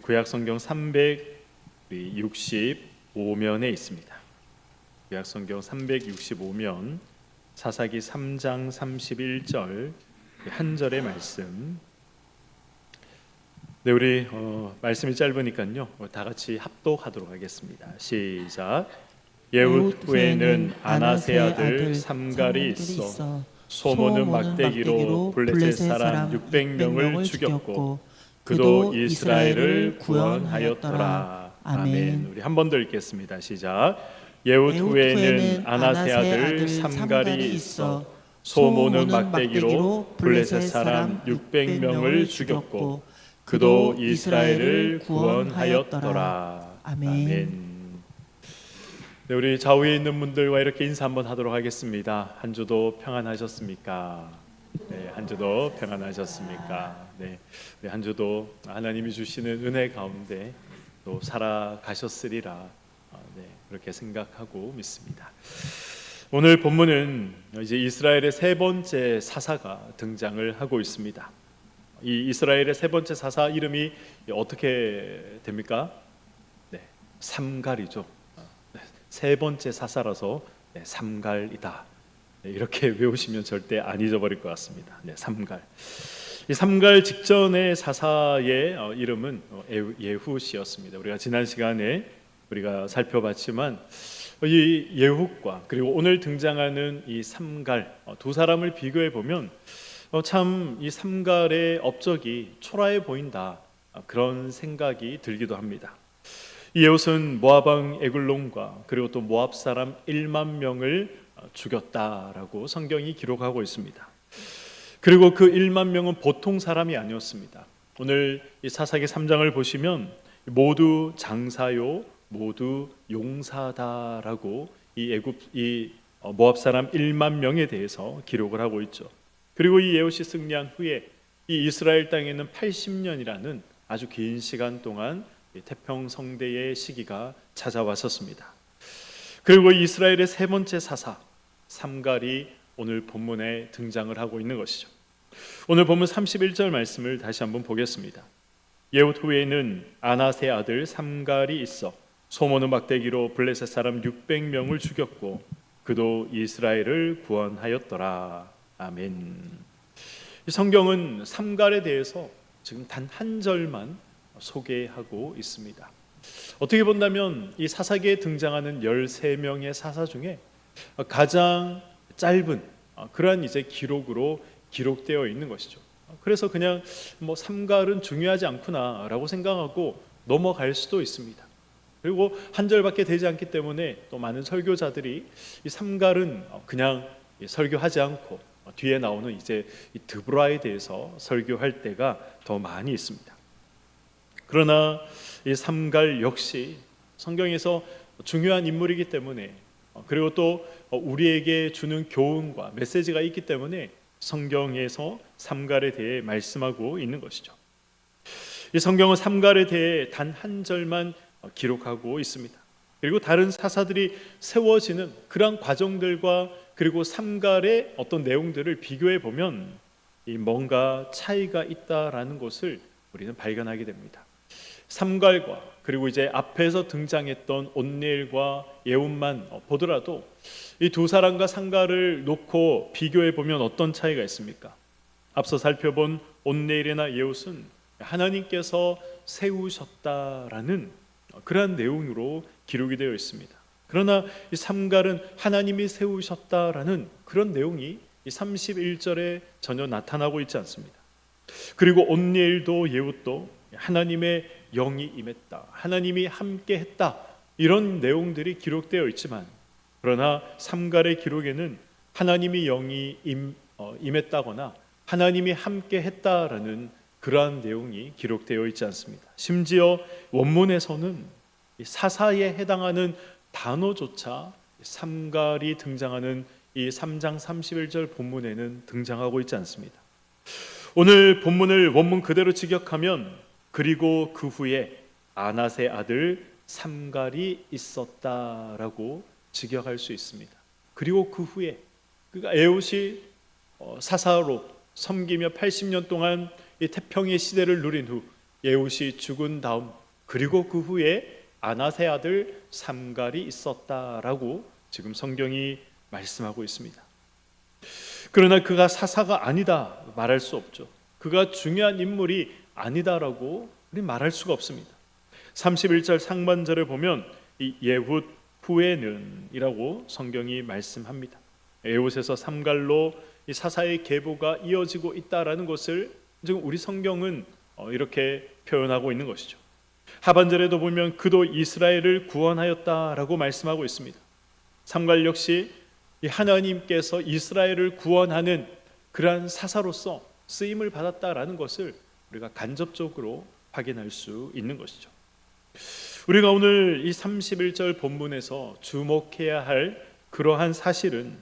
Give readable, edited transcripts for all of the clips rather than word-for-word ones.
구약성경 365면에 있습니다. 구약성경 365면 사사기 3장 31절 한 절의 말씀. 네, 우리 말씀이 짧으니까요, 다 같이 합독하도록 하겠습니다. 시작. 예후 후에는 아나세 아들 삼갈이 있어 소모는 막대기로 블레셋 사람 600명을 죽였고 그도 이스라엘을 구원하였더라. 아멘. 우리 한 번 더 읽겠습니다. 시작. 예후 후에는 아나세 아들 삼갈이 있어 소모는 막대기로 블레셋 사람 600명을 죽였고 그도 이스라엘을 구원하였더라. 아멘. 네, 우리 좌우에 있는 분들과 이렇게 인사 한번 하도록 하겠습니다. 한 주도 평안하셨습니까? 네, 한 주도 평안하셨습니까? 네, 한 주도 하나님이 주시는 은혜 가운데 또 살아가셨으리라. 네, 그렇게 생각하고 믿습니다. 오늘 본문은 이제 이스라엘의 세 번째 사사가 등장을 하고 있습니다. 이 이스라엘의 세 번째 사사 이름이 어떻게 됩니까? 네, 삼갈이죠. 세 번째 사사라서 삼갈이다. 이렇게 외우시면 절대 안 잊어버릴 것 같습니다. 네, 삼갈. 이 삼갈 직전의 사사의 이름은 예후시였습니다. 우리가 지난 시간에 우리가 살펴봤지만 이 예후과 그리고 오늘 등장하는 이 삼갈 두 사람을 비교해 보면 참 이 삼갈의 업적이 초라해 보인다. 그런 생각이 들기도 합니다. 이 예후는 모압 왕 에글론과 그리고 또 모압 사람 1만 명을 죽였다라고 성경이 기록하고 있습니다. 그리고 그 1만 명은 보통 사람이 아니었습니다. 오늘 이 사사기 3장을 보시면 모두 장사요, 모두 용사다라고 이 모압 사람 1만 명에 대해서 기록을 하고 있죠. 그리고 이 예후시 승리한 후에 이 이스라엘 땅에는 80년이라는 아주 긴 시간 동안 태평성대의 시기가 찾아왔었습니다. 그리고 이스라엘의 세 번째 사사 삼갈이 오늘 본문에 등장을 하고 있는 것이죠. 오늘 본문 31절 말씀을 다시 한번 보겠습니다. 예후 후에는 아나세 아들 삼갈이 있어 소모는 막대기로 블레셋 사람 600명을 죽였고 그도 이스라엘을 구원하였더라. 아멘. 이 성경은 삼갈에 대해서 지금 단 한 절만 소개하고 있습니다. 어떻게 본다면 이 사사기에 등장하는 13명의 사사 중에 가장 짧은 그러한 이제 기록으로 기록되어 있는 것이죠. 그래서 그냥 삼갈은 중요하지 않구나라고 생각하고 넘어갈 수도 있습니다. 그리고 한 절밖에 되지 않기 때문에 또 많은 설교자들이 이 삼갈은 그냥 설교하지 않고 뒤에 나오는 이제 이 드보라에 대해서 설교할 때가 더 많이 있습니다. 그러나 이 삼갈 역시 성경에서 중요한 인물이기 때문에 그리고 또 우리에게 주는 교훈과 메시지가 있기 때문에 성경에서 삼갈에 대해 말씀하고 있는 것이죠. 이 성경은 삼갈에 대해 단 한 절만 기록하고 있습니다. 그리고 다른 사사들이 세워지는 그러한 과정들과 그리고 삼갈의 어떤 내용들을 비교해 보면 뭔가 차이가 있다라는 것을 우리는 발견하게 됩니다. 삼갈과 그리고 이제 앞에서 등장했던 온니엘과 예후만 보더라도 이 두 사람과 삼갈을 놓고 비교해 보면 어떤 차이가 있습니까? 앞서 살펴본 온니엘이나 예후는 하나님께서 세우셨다라는 그러한 내용으로 기록이 되어 있습니다. 그러나 이 삼갈은 하나님이 세우셨다라는 그런 내용이 이 31절에 전혀 나타나고 있지 않습니다. 그리고 온니엘도 예후도 하나님의 영이 임했다, 하나님이 함께 했다, 이런 내용들이 기록되어 있지만 그러나 삼갈의 기록에는 하나님이 영이 임했다거나 하나님이 함께 했다라는 그러한 내용이 기록되어 있지 않습니다. 심지어 원문에서는 사사에 해당하는 단어조차 삼갈이 등장하는 이 3장 31절 본문에는 등장하고 있지 않습니다. 오늘 본문을 원문 그대로 직역하면 그리고 그 후에 아나세 아들 삼갈이 있었다라고 직역할 수 있습니다. 그리고 그 후에 그러니까 에훗이 사사로 섬기며 80년 동안 이 태평의 시대를 누린 후 예훗이 죽은 다음 그리고 그 후에 아낫의 아들 삼갈이 있었다라고 지금 성경이 말씀하고 있습니다. 그러나 그가 사사가 아니다 말할 수 없죠. 그가 중요한 인물이 아니다라고 우리 말할 수가 없습니다. 31절 상반절을 보면 이 예훗 후에는 이라고 성경이 말씀합니다. 예훗에서 삼갈로 이 사사의 계보가 이어지고 있다라는 것을 지금 우리 성경은 이렇게 표현하고 있는 것이죠. 하반절에도 보면 그도 이스라엘을 구원하였다라고 말씀하고 있습니다. 삼갈 역시 이 하나님께서 이스라엘을 구원하는 그러한 사사로서 쓰임을 받았다라는 것을 우리가 간접적으로 확인할 수 있는 것이죠. 우리가 오늘 이 31절 본문에서 주목해야 할 그러한 사실은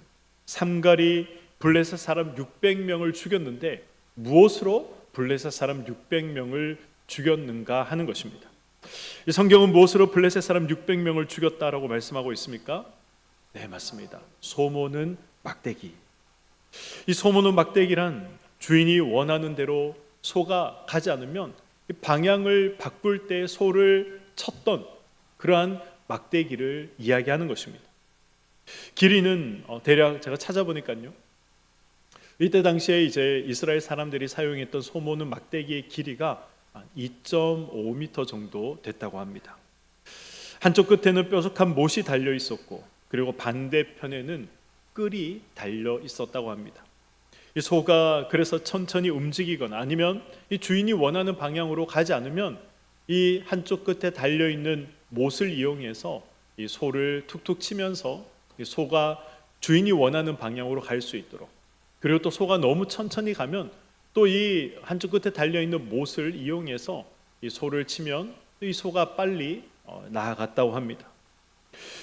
삼갈이 블레셋 사람 600명을 죽였는데 무엇으로 블레셋 사람 600명을 죽였는가 하는 것입니다. 이 성경은 무엇으로 블레셋 사람 600명을 죽였다라고 말씀하고 있습니까? 네, 맞습니다. 소모는 막대기. 이 소모는 막대기란 주인이 원하는 대로 소가 가지 않으면 방향을 바꿀 때 소를 쳤던 그러한 막대기를 이야기하는 것입니다. 길이는 대략 제가 찾아보니까요, 이때 당시에 이제 이스라엘 사람들이 사용했던 소모는 막대기의 길이가 2.5m 정도 됐다고 합니다. 한쪽 끝에는 뾰족한 못이 달려 있었고, 그리고 반대편에는 끌이 달려 있었다고 합니다. 이 소가 그래서 천천히 움직이거나 아니면 이 주인이 원하는 방향으로 가지 않으면 이 한쪽 끝에 달려 있는 못을 이용해서 이 소를 툭툭 치면서 이 소가 주인이 원하는 방향으로 갈 수 있도록, 그리고 또 소가 너무 천천히 가면 또 이 한쪽 끝에 달려 있는 못을 이용해서 이 소를 치면 이 소가 빨리 나아갔다고 합니다.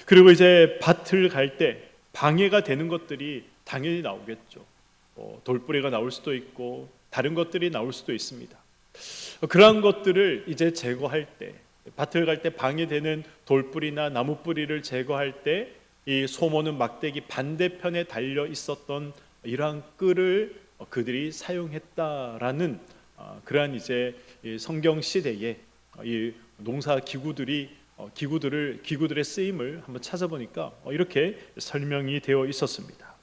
그리고 이제 밭을 갈 때 방해가 되는 것들이 당연히 나오겠죠. 돌뿌리가 나올 수도 있고 다른 것들이 나올 수도 있습니다. 그러한 것들을 이제 제거할 때, 밭을 갈 때 방해되는 돌뿌리나 나무뿌리를 제거할 때 이 소모는 막대기 반대편에 달려 있었던 이러한 끌을 그들이 사용했다라는 그러한 이제 성경 시대에 이 농사 기구들의 쓰임을 한번 찾아보니까 이렇게 설명이 되어 있었습니다.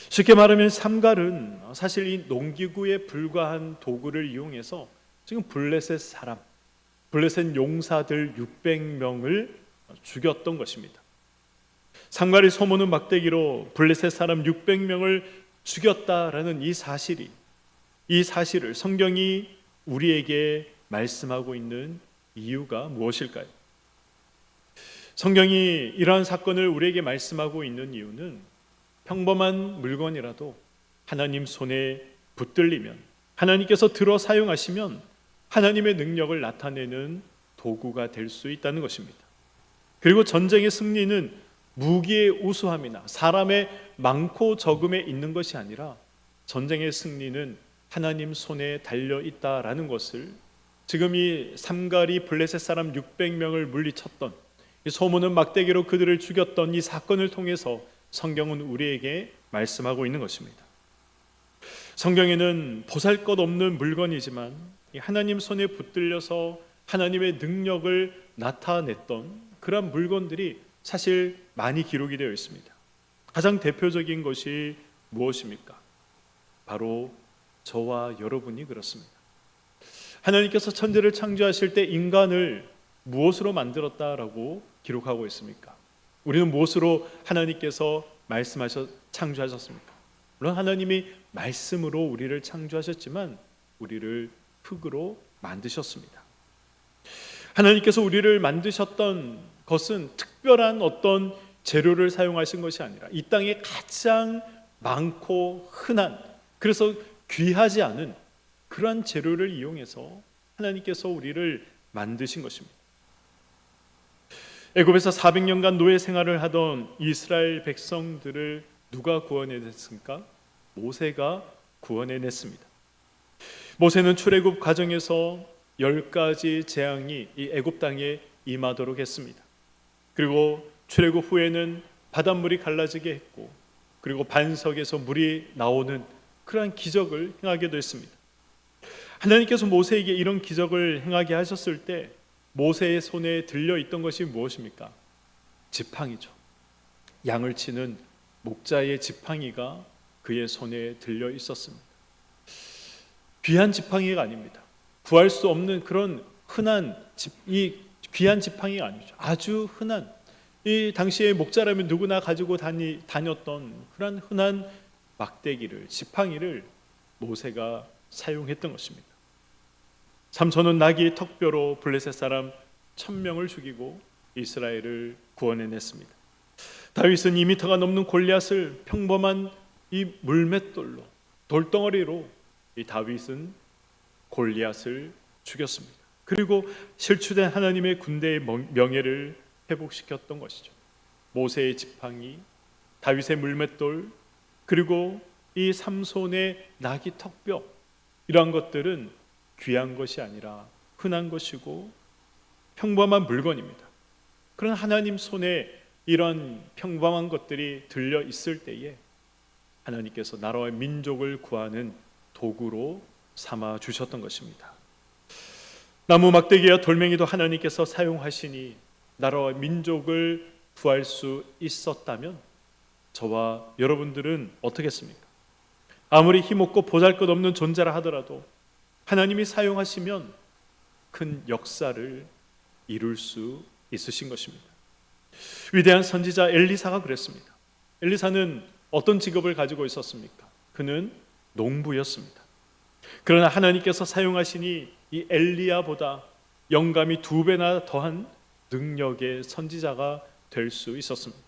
쉽게 말하면 삼갈은 사실 이 농기구에 불과한 도구를 이용해서 지금 블레셋 용사들 600명을 죽였던 것입니다. 삼갈이 소모는 막대기로 블레셋 사람 600명을 죽였다라는 이 사실을 성경이 우리에게 말씀하고 있는 이유가 무엇일까요? 성경이 이러한 사건을 우리에게 말씀하고 있는 이유는 평범한 물건이라도 하나님 손에 붙들리면, 하나님께서 들어 사용하시면 하나님의 능력을 나타내는 도구가 될 수 있다는 것입니다. 그리고 전쟁의 승리는 무기의 우수함이나 사람의 많고 적음에 있는 것이 아니라 전쟁의 승리는 하나님 손에 달려 있다라는 것을 지금 이 삼갈이 블레셋 사람 600명을 물리쳤던, 이 소모는 막대기로 그들을 죽였던 이 사건을 통해서 성경은 우리에게 말씀하고 있는 것입니다. 성경에는 보잘것없는 물건이지만 하나님 손에 붙들려서 하나님의 능력을 나타냈던 그런 물건들이 사실 많이 기록이 되어 있습니다. 가장 대표적인 것이 무엇입니까? 바로 저와 여러분이 그렇습니다. 하나님께서 천지를 창조하실 때 인간을 무엇으로 만들었다라고 기록하고 있습니까? 우리는 무엇으로 하나님께서 창조하셨습니까? 물론 하나님이 말씀으로 우리를 창조하셨지만 우리를 흙으로 만드셨습니다. 하나님께서 우리를 만드셨던 것은 특별한 어떤 재료를 사용하신 것이 아니라 이 땅에 가장 많고 흔한, 그래서 귀하지 않은 그러한 재료를 이용해서 하나님께서 우리를 만드신 것입니다. 애굽에서 400년간 노예 생활을 하던 이스라엘 백성들을 누가 구원해냈습니까? 모세가 구원해냈습니다. 모세는 출애굽 과정에서 10가지 재앙이 이 애굽 땅에 임하도록 했습니다. 그리고 출애굽 후에는 바닷물이 갈라지게 했고, 그리고 반석에서 물이 나오는 그러한 기적을 행하기도 했습니다. 하나님께서 모세에게 이런 기적을 행하게 하셨을 때 모세의 손에 들려 있던 것이 무엇입니까? 지팡이죠. 양을 치는 목자의 지팡이가 그의 손에 들려 있었습니다. 귀한 지팡이가 아닙니다. 구할 수 없는 그런 흔한 이 귀한 지팡이가 아니죠. 아주 흔한, 이 당시에 목자라면 누구나 가지고 다녔던 그런 흔한 막대기를, 지팡이를 모세가 사용했던 것입니다. 삼손은 나귀 턱뼈로 블레셋 사람 1000명을 죽이고 이스라엘을 구원해냈습니다. 다윗은 2미터가 넘는 골리앗을 평범한 이 물맷돌로, 돌덩어리로 이 다윗은 골리앗을 죽였습니다. 그리고 실추된 하나님의 군대의 명예를 회복시켰던 것이죠. 모세의 지팡이, 다윗의 물맷돌, 그리고 이 삼손의 나귀 턱뼈, 이러한 것들은 귀한 것이 아니라 흔한 것이고 평범한 물건입니다. 그런 하나님 손에 이런 평범한 것들이 들려 있을 때에 하나님께서 나라와 민족을 구하는 도구로 삼아 주셨던 것입니다. 나무 막대기와 돌멩이도 하나님께서 사용하시니 나라와 민족을 구할 수 있었다면 저와 여러분들은 어떻겠습니까? 아무리 힘없고 보잘것없는 존재라 하더라도 하나님이 사용하시면 큰 역사를 이룰 수 있으신 것입니다. 위대한 선지자 엘리사가 그랬습니다. 엘리사는 어떤 직업을 가지고 있었습니까? 그는 농부였습니다. 그러나 하나님께서 사용하시니 이 엘리야보다 영감이 2배나 더한 능력의 선지자가 될 수 있었습니다.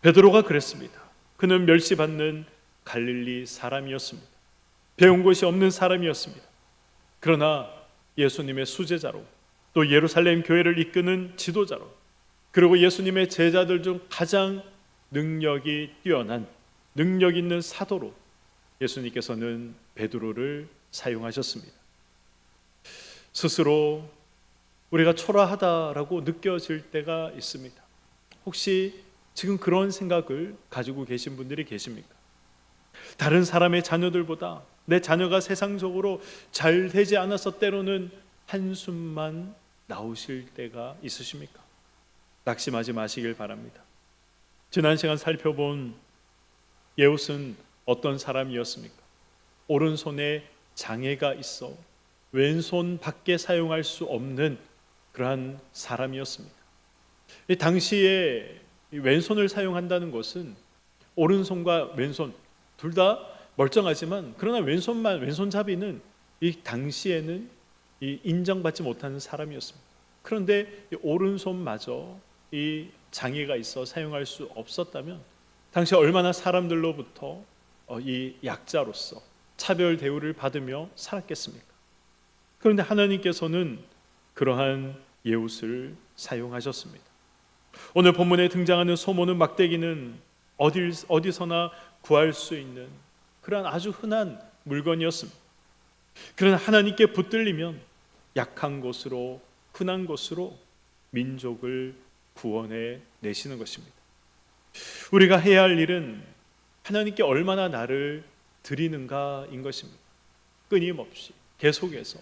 베드로가 그랬습니다. 그는 멸시받는 갈릴리 사람이었습니다. 배운 것이 없는 사람이었습니다. 그러나 예수님의 수제자로, 또 예루살렘 교회를 이끄는 지도자로, 그리고 예수님의 제자들 중 가장 능력이 뛰어난, 능력 있는 사도로 예수님께서는 베드로를 사용하셨습니다. 스스로 우리가 초라하다라고 느껴질 때가 있습니다. 혹시 지금 그런 생각을 가지고 계신 분들이 계십니까? 다른 사람의 자녀들보다 내 자녀가 세상적으로 잘 되지 않아서 때로는 한숨만 나오실 때가 있으십니까? 낙심하지 마시길 바랍니다. 지난 시간 살펴본 예웃은 어떤 사람이었습니까? 오른손에 장애가 있어 왼손 밖에 사용할 수 없는 그러한 사람이었습니다. 이 당시에 왼손을 사용한다는 것은 오른손과 왼손 둘 다 멀쩡하지만, 그러나 왼손잡이는 이 당시에는 이 인정받지 못하는 사람이었습니다. 그런데 이 오른손마저 이 장애가 있어 사용할 수 없었다면 당시 얼마나 사람들로부터 이 약자로서 차별 대우를 받으며 살았겠습니까? 그런데 하나님께서는 그러한 예웃을 사용하셨습니다. 오늘 본문에 등장하는 소모는 막대기는 어디서나 구할 수 있는 그러한 아주 흔한 물건이었습니다. 그러나 하나님께 붙들리면 약한 곳으로, 흔한 곳으로 민족을 구원해 내시는 것입니다. 우리가 해야 할 일은 하나님께 얼마나 나를 드리는가인 것입니다. 끊임없이 계속해서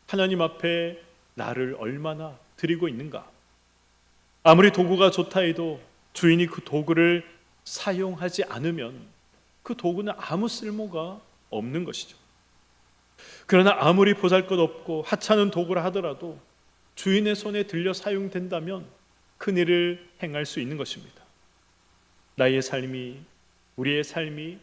하나님 앞에 나를 얼마나 드리고 있는가. 아무리 도구가 좋다 해도 주인이 그 도구를 사용하지 않으면 그 도구는 아무 쓸모가 없는 것이죠. 그러나 아무리 보잘것없고 하찮은 도구라 하더라도 주인의 손에 들려 사용된다면 큰 일을 행할 수 있는 것입니다. 나의 삶이, 우리의 삶이,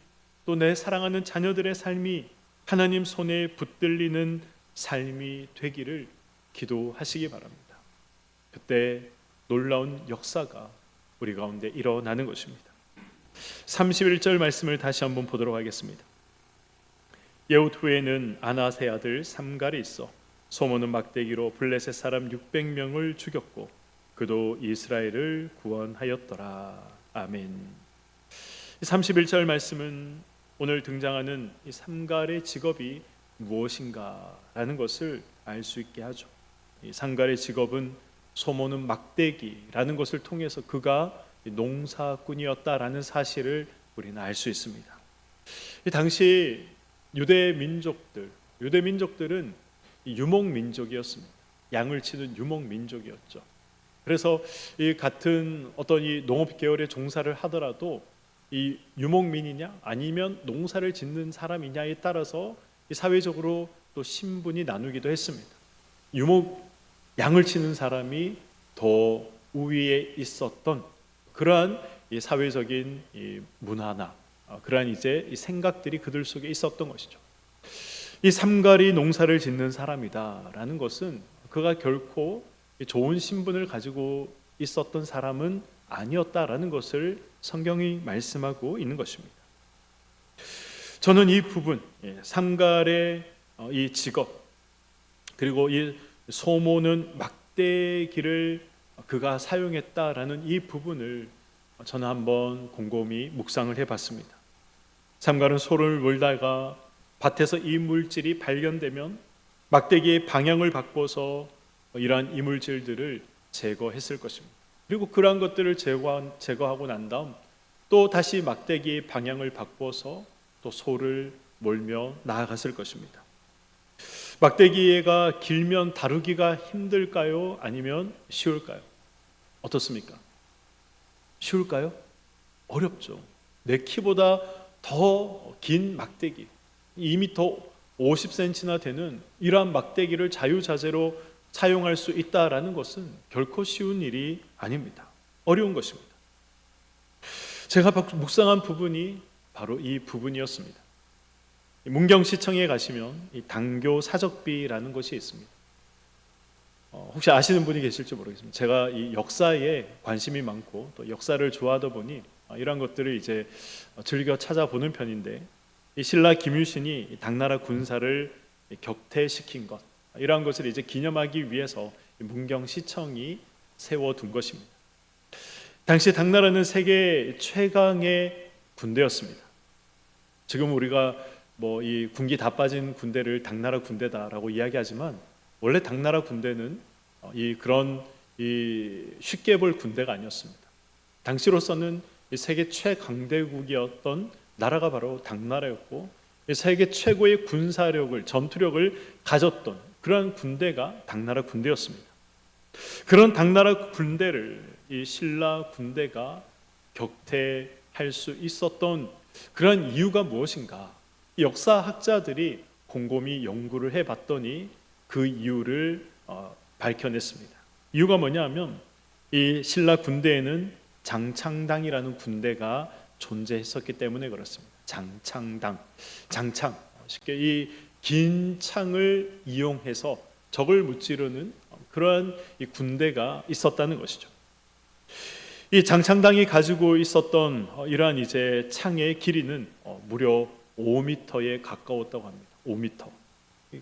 또 내 사랑하는 자녀들의 삶이 하나님 손에 붙들리는 삶이 되기를 기도하시기 바랍니다. 그때 놀라운 역사가 우리 가운데 일어나는 것입니다. 31절 말씀을 다시 한번 보도록 하겠습니다. 예후 후에는 아낫의 아들 삼갈이 있어 소모는 막대기로 블레셋 사람 600명을 죽였고 그도 이스라엘을 구원하였더라. 아멘. 31절 말씀은 오늘 등장하는 이 삼갈의 직업이 무엇인가라는 것을 알 수 있게 하죠. 이 삼갈의 직업은 소모는 막대기라는 것을 통해서 그가 농사꾼이었다라는 사실을 우리는 알 수 있습니다. 이 당시 유대 민족들, 유대 민족들은 유목 민족이었습니다. 양을 치는 유목 민족이었죠. 그래서 이 같은 어떤 이 농업 계열의 종사를 하더라도 이 유목민이냐 아니면 농사를 짓는 사람이냐에 따라서 이 사회적으로 또 신분이 나누기도 했습니다. 유목 양을 치는 사람이 더 우위에 있었던 그러한 이 사회적인 이 문화나 그러한 이제 이 생각들이 그들 속에 있었던 것이죠. 이 삼가리 농사를 짓는 사람이다라는 것은 그가 결코 좋은 신분을 가지고 있었던 사람은 아니었다라는 것을 성경이 말씀하고 있는 것입니다. 저는 이 부분, 삼갈의 이 직업, 그리고 이 소모는 막대기를 그가 사용했다라는 이 부분을 저는 한번 곰곰이 묵상을 해봤습니다. 삼갈은 소를 몰다가 밭에서 이 물질이 발견되면 막대기의 방향을 바꿔서 이러한 이물질들을 제거했을 것입니다. 그리고 그러한 것들을 제거하고 난 다음 또 다시 막대기의 방향을 바꿔서 또 소를 몰며 나아갔을 것입니다. 막대기가 길면 다루기가 힘들까요? 아니면 쉬울까요? 어떻습니까? 쉬울까요? 어렵죠. 내 키보다 더 긴 막대기, 2m 50cm나 되는 이러한 막대기를 자유자재로 사용할 수 있다라는 것은 결코 쉬운 일이 아닙니다. 어려운 것입니다. 제가 묵상한 부분이 바로 이 부분이었습니다. 문경시청에 가시면 이 당교 사적비라는 것이 있습니다. 혹시 아시는 분이 계실지 모르겠습니다. 제가 이 역사에 관심이 많고 또 역사를 좋아하다 보니 이런 것들을 이제 즐겨 찾아보는 편인데, 이 신라 김유신이 당나라 군사를 격퇴시킨 것, 이러한 것을 이제 기념하기 위해서 문경시청이 세워둔 것입니다. 당시 당나라는 세계 최강의 군대였습니다. 지금 우리가 뭐 이 군기 다 빠진 군대를 당나라 군대다라고 이야기하지만 원래 당나라 군대는 쉽게 볼 군대가 아니었습니다. 당시로서는 이 세계 최강대국이었던 나라가 바로 당나라였고, 세계 최고의 군사력을, 전투력을 가졌던 그러한 군대가 당나라 군대였습니다. 그런 당나라 군대를 이 신라 군대가 격퇴할 수 있었던 그런 이유가 무엇인가? 역사학자들이 곰곰이 연구를 해봤더니 그 이유를 밝혀냈습니다. 이유가 뭐냐면 이 신라 군대에는 장창당이라는 군대가 존재했었기 때문에 그렇습니다. 장창당, 장창, 쉽게 이 긴 창을 이용해서 적을 무찌르는 그러한 이 군대가 있었다는 것이죠. 이 장창당이 가지고 있었던 이러한 이제 창의 길이는 무려 5m에 가까웠다고 합니다. 5m.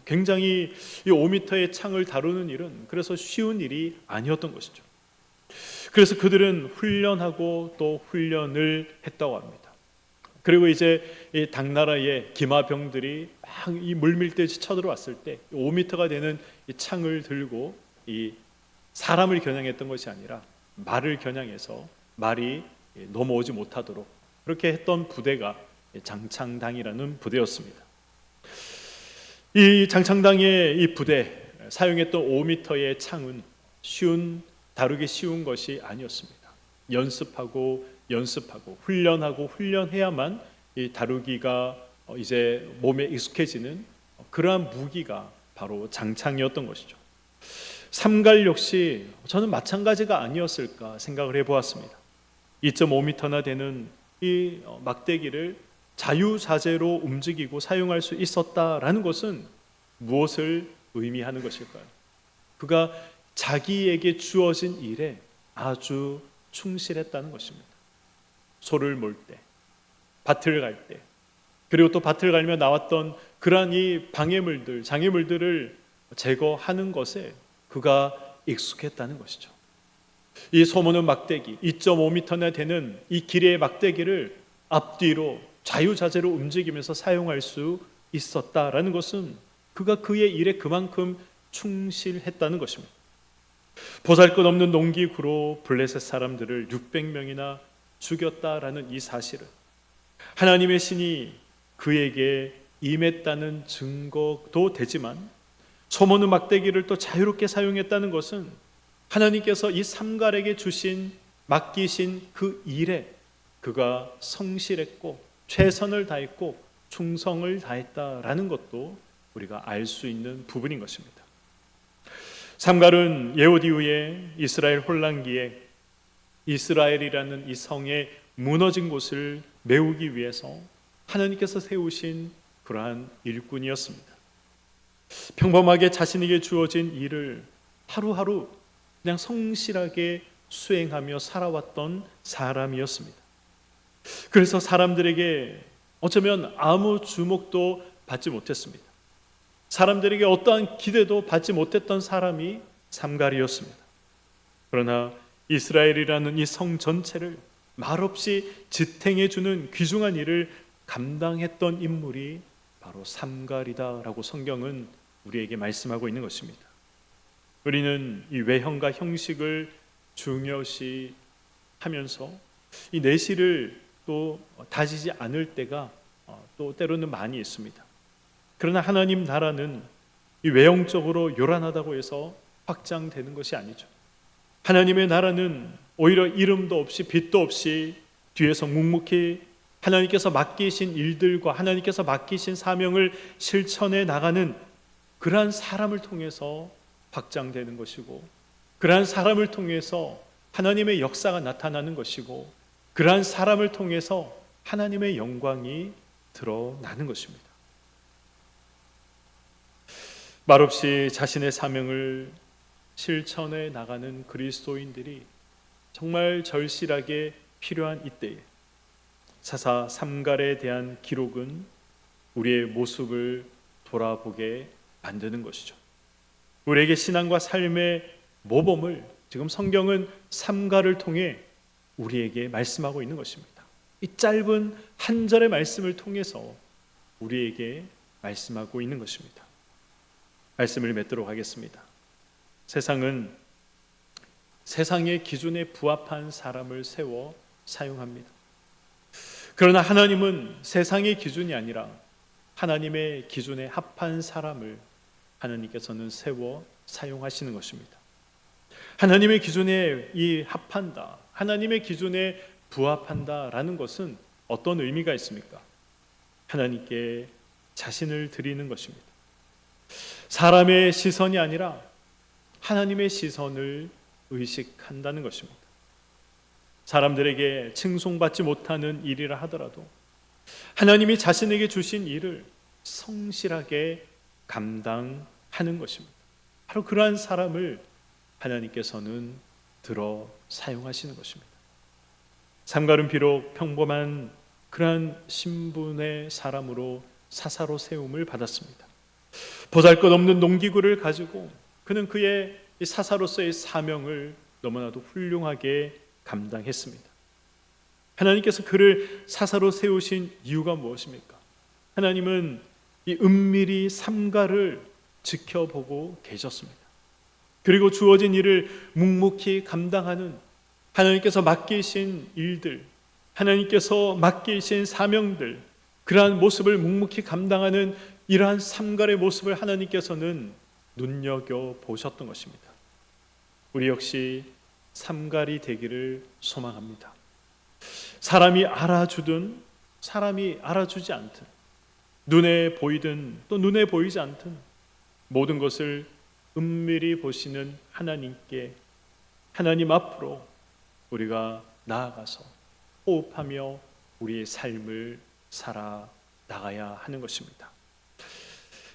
굉장히 이 5m의 창을 다루는 일은 그래서 쉬운 일이 아니었던 것이죠. 그래서 그들은 훈련하고 또 훈련을 했다고 합니다. 그리고 이제 이 당나라의 기마병들이 막 이 물밀듯이 쳐들어왔을 때 5m가 되는 이 창을 들고 이 사람을 겨냥했던 것이 아니라 말을 겨냥해서 말이 넘어오지 못하도록 그렇게 했던 부대가 장창당이라는 부대였습니다. 이 장창당의 이 부대 사용했던 5m의 창은 다루기 쉬운 것이 아니었습니다. 연습하고 훈련하고 훈련해야만 이 다루기가 이제 몸에 익숙해지는 그러한 무기가 바로 장창이었던 것이죠. 삼갈 역시 저는 마찬가지가 아니었을까 생각을 해보았습니다. 2.5m나 되는 이 막대기를 자유자재로 움직이고 사용할 수 있었다라는 것은 무엇을 의미하는 것일까요? 그가 자기에게 주어진 일에 아주 충실했다는 것입니다. 소를 몰 때, 밭을 갈 때, 그리고 또 밭을 갈며 나왔던 그러한 이 방해물들, 장애물들을 제거하는 것에 그가 익숙했다는 것이죠. 이 소모는 막대기 2.5m나 되는 이 길이의 막대기를 앞뒤로 자유자재로 움직이면서 사용할 수 있었다라는 것은 그가 그의 일에 그만큼 충실했다는 것입니다. 보잘것없는 농기구로 블레셋 사람들을 600명이나 죽였다라는 이 사실은 하나님의 신이 그에게 임했다는 증거도 되지만 소모는 막대기를 또 자유롭게 사용했다는 것은 하나님께서 이 삼갈에게 주신 맡기신 그 일에 그가 성실했고 최선을 다했고 충성을 다했다라는 것도 우리가 알 수 있는 부분인 것입니다. 삼갈은 예후 이후에 이스라엘 혼란기에 이스라엘이라는 이 성의 무너진 곳을 메우기 위해서 하나님께서 세우신 그러한 일꾼이었습니다. 평범하게 자신에게 주어진 일을 하루하루 그냥 성실하게 수행하며 살아왔던 사람이었습니다. 그래서 사람들에게 어쩌면 아무 주목도 받지 못했습니다. 사람들에게 어떠한 기대도 받지 못했던 사람이 삼갈이었습니다. 그러나 이스라엘이라는 이 성 전체를 말없이 지탱해 주는 귀중한 일을 감당했던 인물이 바로 삼갈이다라고 성경은 우리에게 말씀하고 있는 것입니다. 우리는 이 외형과 형식을 중요시 하면서 이 내실을 또 다지지 않을 때가 또 때로는 많이 있습니다. 그러나 하나님 나라는 이 외형적으로 요란하다고 해서 확장되는 것이 아니죠. 하나님의 나라는 오히려 이름도 없이 빛도 없이 뒤에서 묵묵히 하나님께서 맡기신 일들과 하나님께서 맡기신 사명을 실천해 나가는 그러한 사람을 통해서 확장되는 것이고, 그러한 사람을 통해서 하나님의 역사가 나타나는 것이고, 그러한 사람을 통해서 하나님의 영광이 드러나는 것입니다. 말없이 자신의 사명을 실천해 나가는 그리스도인들이 정말 절실하게 필요한 이때에 사사 삼갈에 대한 기록은 우리의 모습을 돌아보게 만드는 것이죠. 우리에게 신앙과 삶의 모범을 지금 성경은 삼갈을 통해 우리에게 말씀하고 있는 것입니다. 이 짧은 한 절의 말씀을 통해서 우리에게 말씀하고 있는 것입니다. 말씀을 맺도록 하겠습니다. 세상은 세상의 기준에 부합한 사람을 세워 사용합니다. 그러나 하나님은 세상의 기준이 아니라 하나님의 기준에 합한 사람을 하나님께서는 세워 사용하시는 것입니다. 하나님의 기준에 합한다, 하나님의 기준에 부합한다라는 것은 어떤 의미가 있습니까? 하나님께 자신을 드리는 것입니다. 사람의 시선이 아니라 하나님의 시선을 의식한다는 것입니다. 사람들에게 칭송받지 못하는 일이라 하더라도 하나님이 자신에게 주신 일을 성실하게 감당하는 것입니다. 바로 그러한 사람을 하나님께서는 들어 사용하시는 것입니다. 삼갈은 비록 평범한 그러한 신분의 사람으로 사사로 세움을 받았습니다. 보잘것없는 농기구를 가지고 그는 그의 사사로서의 사명을 너무나도 훌륭하게 감당했습니다. 하나님께서 그를 사사로 세우신 이유가 무엇입니까? 하나님은 이 은밀히 삼갈을 지켜보고 계셨습니다. 그리고 주어진 일을 묵묵히 감당하는 하나님께서 맡기신 일들, 하나님께서 맡기신 사명들, 그러한 모습을 묵묵히 감당하는 이러한 삼갈의 모습을 하나님께서는 눈여겨보셨던 것입니다. 우리 역시 삼갈이 되기를 소망합니다. 사람이 알아주든 사람이 알아주지 않든, 눈에 보이든 또 눈에 보이지 않든 모든 것을 은밀히 보시는 하나님께, 하나님 앞으로 우리가 나아가서 호흡하며 우리의 삶을 살아나가야 하는 것입니다.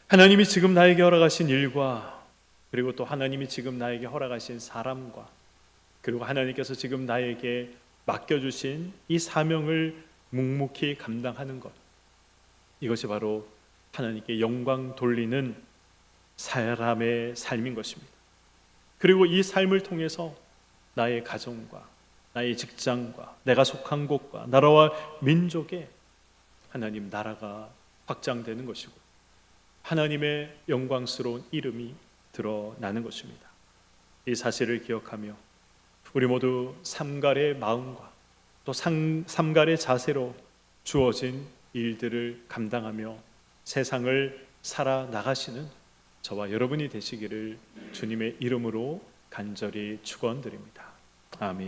하나님이 지금 나에게 허락하신 일과, 그리고 또 하나님이 지금 나에게 허락하신 사람과, 그리고 하나님께서 지금 나에게 맡겨주신 이 사명을 묵묵히 감당하는 것, 이것이 바로 하나님께 영광 돌리는 사람의 삶인 것입니다. 그리고 이 삶을 통해서 나의 가정과 나의 직장과 내가 속한 곳과 나라와 민족에 하나님 나라가 확장되는 것이고 하나님의 영광스러운 이름이 드러나는 것입니다. 이 사실을 기억하며 우리 모두 삼갈의 마음과 또 삼갈의 자세로 주어진 일들을 감당하며 세상을 살아나가시는 저와 여러분이 되시기를 주님의 이름으로 간절히 축원드립니다. 아멘.